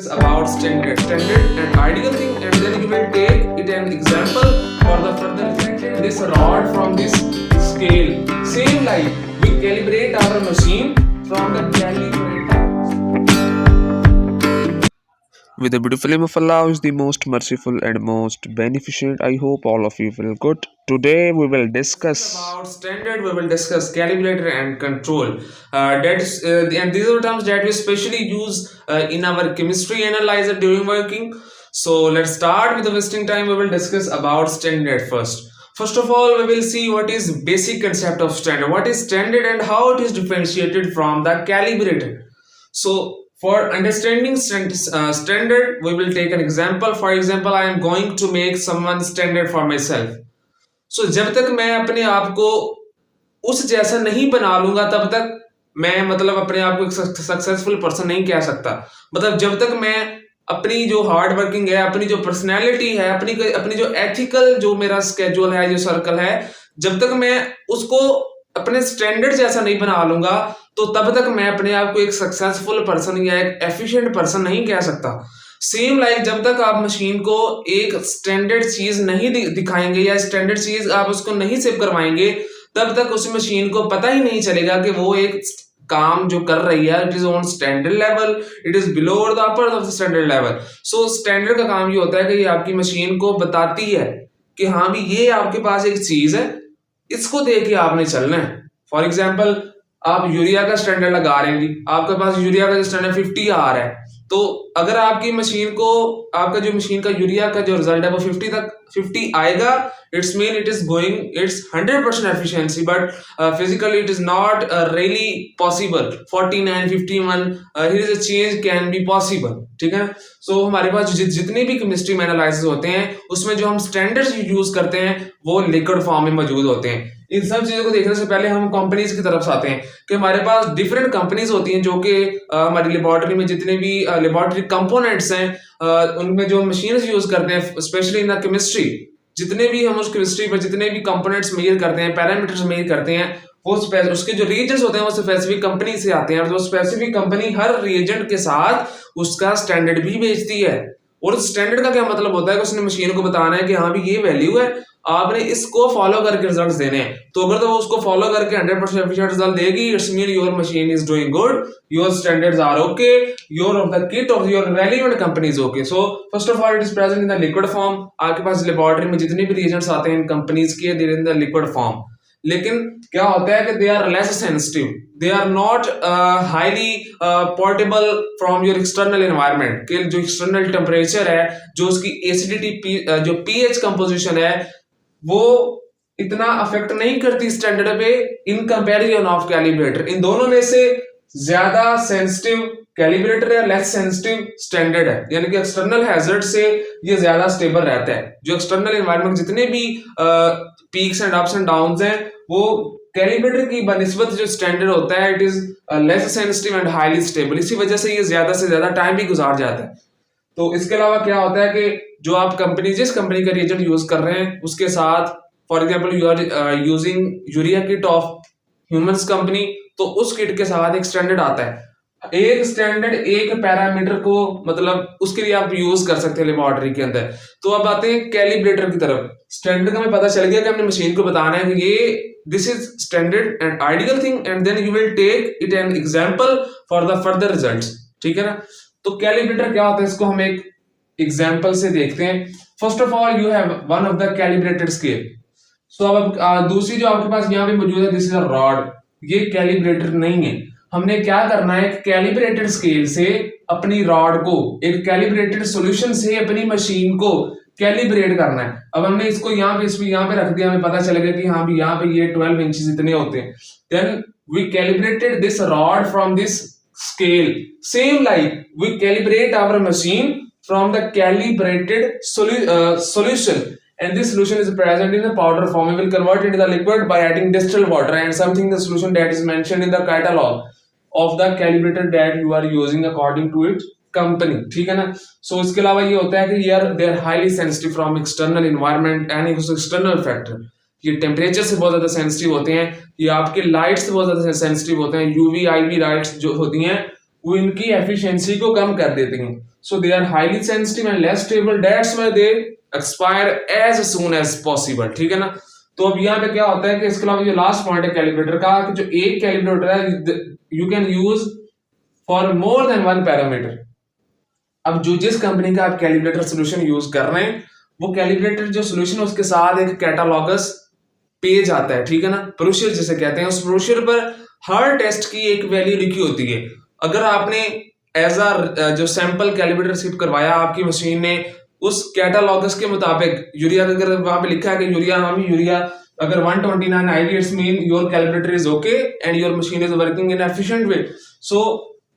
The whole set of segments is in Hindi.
about standard and ideal thing, and then you will take it an example for the further reflected this rod from this scale. Same like we calibrate our machine from the calibrator. With the beautiful name of Allah, who is the most merciful and most beneficent. I hope all of you will good. Today we will discuss About standard, we will discuss calibrator and control. And these are terms that we specially use in our chemistry analyzer during working. So let's start with the wasting time. We will discuss about standard first. First of all, we will see what is basic concept of standard. What is standard and how it is differentiated from the calibrator. So for understanding standard, we will take an example. For example, I am going to make someone standard for myself. So जब तक मैं अपने आप को उस जैसा नहीं बना लूंगा तब तक मैं मतलब अपने आप को एक सक्सेसफुल पर्सन नहीं कह सकता. मतलब जब तक मैं अपनी जो हार्ड वर्किंग है, अपनी जो पर्सनैलिटी है, अपनी जो एथिकल जो मेरा स्केड्यूल है, जो सर्कल है, जब तक मैं उसको अपने स्टैंडर्ड जैसा नहीं बना लूंगा तो तब तक मैं अपने आप को एक सक्सेसफुल पर्सन या एक एफिशिएंट पर्सन नहीं कह सकता. सेम लाइक जब तक आप मशीन को एक स्टैंडर्ड चीज नहीं दिखाएंगे या स्टैंडर्ड चीज आप उसको नहीं सेव करवाएंगे तब तक उस मशीन को पता ही नहीं चलेगा कि वो एक काम जो कर रही है it is on standard level, it is below the upper of the standard level. So standard का काम ये होता है कि ये आपकी मशीन को बताती है कि हाँ भी ये आपके पास एक चीज है, इसको देख के आपने चलना है. फॉर एग्जाम्पल आप यूरिया का स्टैंडर्ड लगा रहे हैं, आपके पास यूरिया का स्टैंडर्ड 50 आ रहा है, तो अगर आपकी मशीन को आपका जो मशीन का यूरिया का जो रिजल्ट है वो 50 आएगा, it's mean it is going it's 100% efficiency, but physically it is not really possible. 49 51 here is a change can be possible. ठीक है. सो हमारे पास जितने भी केमिस्ट्री में एनालिसिस होते हैं उसमें जो हम स्टैंडर्ड्स यूज करते हैं वो लिक्विड फॉर्म में मौजूद होते हैं. इन सब चीजों को देखने से पहले हम कंपनीज की तरफ आते हैं कि हमारे पास डिफरेंट कंपनीज होती हैं जो कि हमारी लेबोरेटरी में जितने भी लेबोरेटरी कंपोनेंट्स हैं उनमें जो मशीन्स यूज करते हैं स्पेशली इन द केमिस्ट्री, जितने भी हम उस केमिस्ट्री पर जितने भी कंपोनेंट्स मेजर करते हैं, पैरामीटर्स मेजर करते हैं, वो उसके जो रिएजेंट्स होते हैं वो स्पेसिफिक कंपनी से आते हैं और जो स्पेसिफिक कंपनी हर रिएजेंट के साथ उसका स्टैंडर्ड भी बेचती है. और स्टैंडर्ड का क्या मतलब होता है कि उसने मशीन को बताना है कि हाँ भी ये वैल्यू है, आपने इसको फॉलो करके रिजल्ट्स देने हैं. तो अगर तो वो उसको फॉलो करके 100% एफिशिएंट रिजल्ट देगी, it's mean your machine is doing good, your standards are okay, your of the kit of your relevant company is okay. So first of all it is present in the liquid form. आपके पास लेबोरेटरी में जितने भी रिएजेंट्स आते हैं इन कंपनीज के, they are in the liquid form. लेकिन क्या होता है कि they are less sensitive, they are not highly portable from your external environment. कि जो एक्सटर्नल टेम्परेचर है, जो उसकी एसिडिटी जो पीएच कंपोजिशन है, वो इतना अफेक्ट नहीं करती स्टैंडर्ड पे इन कंपैरिजन ऑफ कैलिब्रेटर. इन दोनों में से ज्यादा सेंसिटिव कैलिब्रेटर है, लेस सेंसिटिव स्टैंडर्ड है. यानी कि एक्सटर्नल हैजर्ड से ये ज्यादा स्टेबल रहता है. जो एक्सटर्नल एनवायरनमेंट जितने भी peaks and ups and downs हैं वो कैलिब्रेटर की बनिस्बत जो स्टैंडर्ड होता है it is less sensitive and highly stable. इसी वजह से ये ज्यादा से ज्यादा टाइम भी गुजार जाता है. तो इसके अलावा क्या होता है कि जो आप कंपनी जिस कंपनी का रिएजेंट यूज कर रहे हैं उसके साथ for example you are using urea kit of humans company, तो उस किट के साथ एक स्टैंडर्ड आता है. एक स्टैंडर्ड एक पैरामीटर को मतलब उसके लिए आप यूज कर सकते हैं लेबोरेटरी के अंदर. तो अब आते हैं कैलिब्रेटर की तरफ. स्टैंडर्ड का हमें पता चल गया कि हमने मशीन को बताना है कि ये this is standard and ideal thing, and then you will take it an example for the further results. ठीक है ना. तो कैलिब्रेटर क्या होता है इसको हम एक एग्जांपल से देखते हैं. First of all you have one of the calibrated scale. So अब दूसरी जो आपके पास यहाँ पे मौजूद है दिस इज अ रॉड. ये कैलिब्रेटर नहीं है. हमने क्या करना है, कैलिब्रेटेड स्केल से अपनी रॉड को एक कैलिब्रेटेड सॉल्यूशन से अपनी मशीन को कैलिब्रेट करना है. अब हमने इसको यहाँ पे रख दिया, हमें पता चलेगा कि हाँ भी यहाँ पे ये 12 इंचेस इतने होते हैं. Then we calibrated this rod from this scale. Same like we calibrate our machine from the calibrated solution, and this solution is present in the powder form. We will convert it to the liquid by adding distilled water and something the solution that is mentioned in the catalog of the calibrator that you are using according to its company. ठीक है ना. So इसके अलावा ये होता है कि here they are highly sensitive from external environment and external factor. ये टेम्परेचर से बहुत ज्यादा सेंसिटिव होते हैं, ये आपके लाइट से बहुत ज्यादा सेंसिटिव होते हैं. यूवी आईवी लाइट्स जो होती हैं वो इनकी एफिशिएंसी को कम कर देती हैं. So they are highly sensitive and less stable, that's why they expire as soon as possible. ठीक है ना. तो अब यहाँ पे क्या होता है कि इसके अलावा जो लास्ट पॉइंट है कैलिब्रेटर का, कि जो एक कैलिब्रेटर है you can use for more than one parameter. अब जो जिस कंपनी का आप कैलिब्रेटर सोल्यूशन यूज कर रहे हैं, वो कैलिब्रेटर जो सोल्यूशन है उसके साथ एक कैटालॉगस पेज आता है. ठीक है ना. ब्रोशर जिसे कहते हैं. उस ब्रोशर पर हर टेस्ट की एक वैल्यू लिखी होती है. अगर आपने एज जो सैंपल कैलिब्रेटर शिप करवाया आपकी मशीन ने, उस कैटालॉगस के मुताबिक यूरिया अगर वहां पे लिखा है कि यूरिया अगर 129 आएगी, it's mean your calibrator is okay and your machine is working in efficient way. So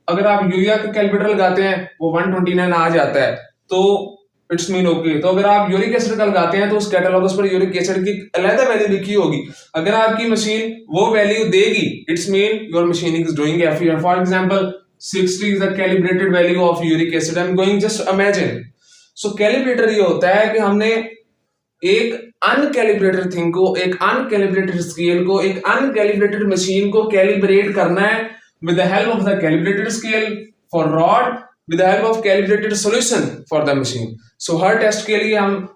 अगर आप यूरिया का कैलिब्रेटर लगाते हैं वो 129 आ जाता है तो इट्स मीन ओके. तो अगर आप यूरिक एसिड का लगाते हैं तो उस कैटालॉगस पर यूरिक एसिड की अलग वैल्यू लिखी होगी. अगर आपकी मशीन वो वैल्यू देगी, it's mean your machine is doing efficient. For example 60 is the calibrated value of uric acid. I'm going just imagine. So calibrator ये होता है कि हमने एक अनकैलिब्रेटेड थिंग को, एक अनकैलिब्रेटेड स्केल को, एक अनकैलिब्रेटेड मशीन को कैलिब्रेट करना है with the help of the calibrated scale for rod, with the help of calibrated solution for the machine. So हर टेस्ट के लिए हम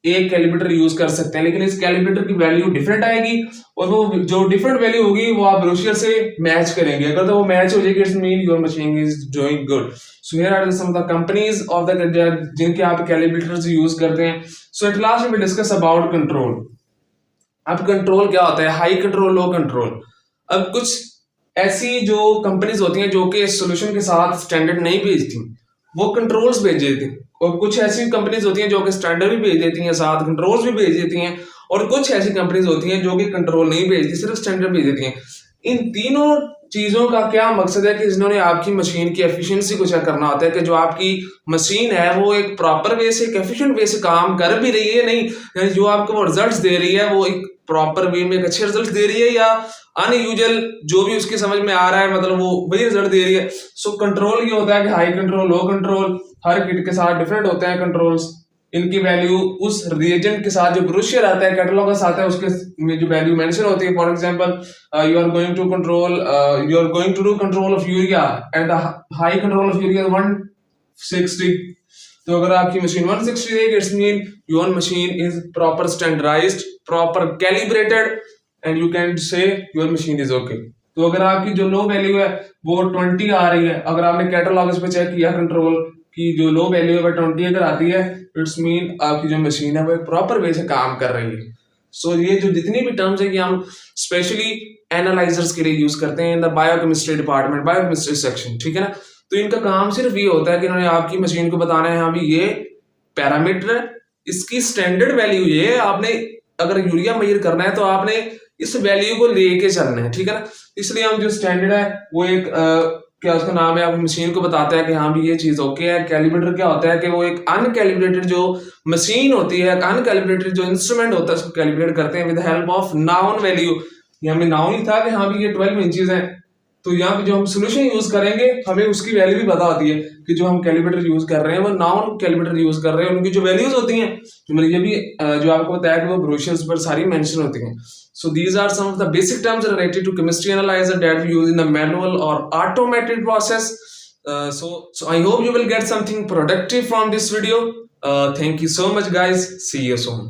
एक कैलिब्रेटर यूज कर सकते हैं, लेकिन इस कैलिब्रेटर की वैल्यू डिफरेंट आएगी और वो जो डिफरेंट वैल्यू होगी वो आप ब्रोशर से मैच करेंगे. अगर तो वो मैच हो जाएगी, it's mean your machine is doing good. So here are some of the companies of the जिनके आप कैलिब्रेटर्स यूज करते हैं. So at last we discuss about control. अब कंट्रोल क्या होता है? High control, low control. अब कुछ ऐसी जो कंपनीज होती हैं जो कि सोल्यूशन के साथ स्टैंडर्ड नहीं भेजती, वो कंट्रोल्स भेज देती हैं. और कुछ ऐसी कंपनीज होती हैं जो कि स्टैंडर्ड भी भेज देती हैं, साथ कंट्रोल्स भी भेज देती हैं. और कुछ ऐसी कंपनीज होती हैं जो कि कंट्रोल नहीं भेजती, सिर्फ स्टैंडर्ड भेज देती हैं. इन तीनों चीजों का क्या मकसद है कि इन्होंने आपकी मशीन की एफिशिएंसी को चेक करना होता है कि जो आपकी मशीन है वो एक प्रॉपर वे से, एक एफिशिएंट वे से काम कर भी रही है, नहीं यानी जो आपको वो रिजल्ट्स दे रही है वो एक प्रॉपर वे में एक अच्छे रिजल्ट दे रही है, या अनयूजुअल जो भी उसकी समझ में आ रहा है मतलब वो वही रिजल्ट दे रही है. सो कंट्रोल ये होता है कि हाई कंट्रोल, लो कंट्रोल. हर किट के साथ डिफरेंट होते हैं कंट्रोल्स. इनकी वैल्यू उस रिएजेंट के साथ जो ब्रोशर आता है, कैटलॉगस आता है, उसके में जो वैल्यू मेंशन होती है. For example you are going to do control of urea and the high control of urea 160. तो अगर आपकी मशीन 160 है, it's mean your machine is proper standardized, proper calibrated and you can say your machine is okay. तो अगर आपकी जो लो वैल्यू है वो 20 आ रही है, अगर आपने कैटलॉगस पे चेक किया कंट्रोल की जो लो वैल्यू है वो 20 अगर आती है, इट्स मीन आपकी जो मशीन है वो प्रॉपर वे से काम कर रही है. सो ये जो जितनी भी टर्म्स है कि हम स्पेशली एनालाइजर्स के लिए यूज करते हैं in the biochemistry department, biochemistry section. ठीक है ना. तो इनका काम सिर्फ ये होता है कि इन्होंने आपकी मशीन को बताना है हाँ भी ये पैरामीटर है, इसकी स्टैंडर्ड वैल्यू ये है. आपने अगर यूरिया मेजर करना है तो आपने इस वैल्यू को लेके चलना है. ठीक है ना. इसलिए हम जो स्टैंडर्ड है वो एक क्या उसका नाम है, आपकी मशीन को बताता है कि हाँ भी ये चीज ओके है. कैलिब्रेटर क्या होता है कि वो एक अनकैलिब्रेटेड जो मशीन होती है, अनकैलिब्रेटेड जो इंस्ट्रूमेंट होता है उसको कैलिब्रेट करते हैं with help of noun value. यहाँ में नाउन ही था कि हाँ भी ये 12 इंचेस है. तो यहाँ पे जो हम सोल्यूशन यूज करेंगे हमें उसकी वैल्यू भी पता होती है कि जो हम कैलिब्रेटर यूज कर रहे हैं वो नाउन कैलिब्रेटर यूज कर रहे हैं, उनकी जो वैल्यूज होती हैं जो मैंने ये भी जो आपको बताया कि वो ब्रोशर्स पर सारी मेंशन होती हैं. So these are some of the basic terms related to chemistry analyzer that we use in the manual or automated process. So I hope you will get something productive from this video. Thank you so much guys. See you soon.